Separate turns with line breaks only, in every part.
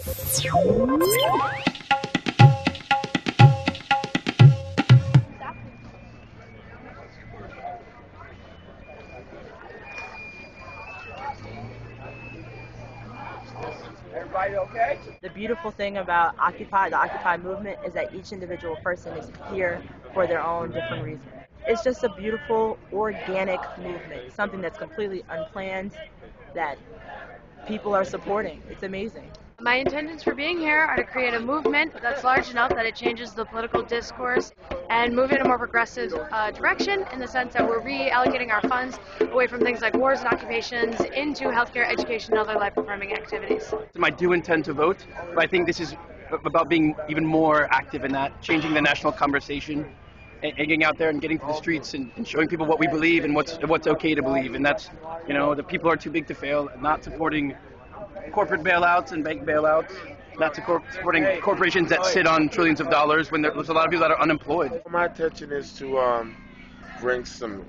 Everybody okay? The beautiful thing about the Occupy movement, is that each individual person is here for their own different reasons. It's just a beautiful, organic movement, something that's completely unplanned, that people are supporting. It's amazing.
My intentions for being here are to create a movement that's large enough that it changes the political discourse and move in a more progressive direction, in the sense that we're reallocating our funds away from things like wars and occupations into healthcare, education, and other life-affirming activities.
I do intend to vote, but I think this is about being even more active in that, changing the national conversation, and getting out there and getting to the streets and showing people what we believe and what's okay to believe. And that's, the people are too big to fail, not supporting corporate bailouts and bank bailouts, not supporting corporations that sit on trillions of dollars when there's a lot of people that are unemployed.
My intention is to bring some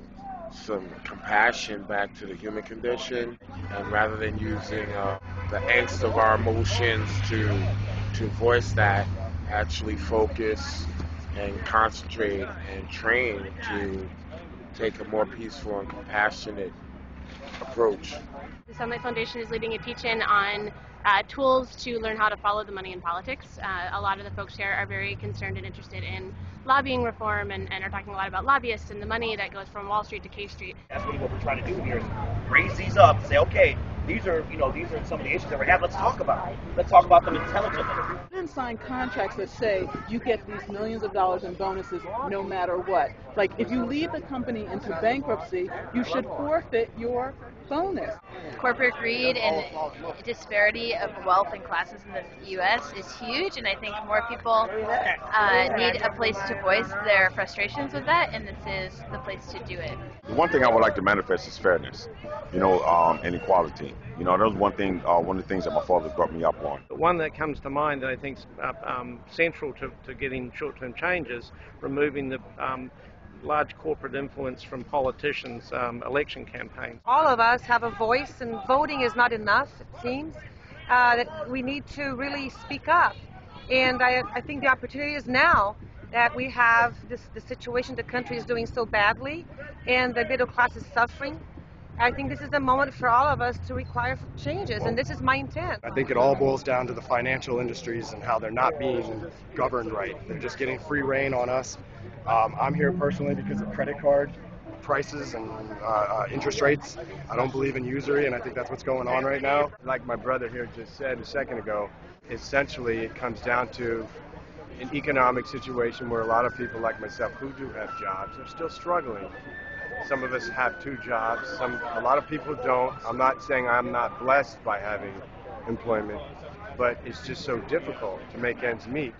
compassion back to the human condition, and rather than using the angst of our emotions to voice that, actually focus and concentrate and train to take a more peaceful and compassionate approach.
The Sunlight Foundation is leading a teach-in on tools to learn how to follow the money in politics. A lot of the folks here are very concerned and interested in lobbying reform and are talking a lot about lobbyists and the money that goes from Wall Street to K Street.
That's really what we're trying to do here, is raise these up and say, okay, these are some of the issues that we have. Let's talk about it. Let's talk about them intelligently.
Then sign contracts that say you get these millions of dollars in bonuses no matter what. Like, if you lead the company into bankruptcy, you should forfeit your bonus.
Corporate greed and disparity of wealth and classes in the U.S. is huge, and I think more people need a place to voice their frustrations with that, and this is the place to do it.
The one thing I would like to manifest is fairness, and equality. That was one of the things that my father brought me up on.
The one that comes to mind that I think is central to getting short-term changes, removing the large corporate influence from politicians' election campaigns.
All of us have a voice, and voting is not enough, it seems. That we need to really speak up. And I think the opportunity is now that we have the situation the country is doing so badly, and the middle class is suffering. I think this is the moment for all of us to require changes, and this is my intent.
I think it all boils down to the financial industries and how they're not being governed right. They're just getting free rein on us. I'm here personally because of credit card prices and interest rates. I don't believe in usury, and I think that's what's going on right now.
Like my brother here just said a second ago, essentially it comes down to an economic situation where a lot of people like myself who do have jobs are still struggling. Some of us have 2 jobs, a lot of people don't. I'm not saying I'm not blessed by having employment, but it's just so difficult to make ends meet.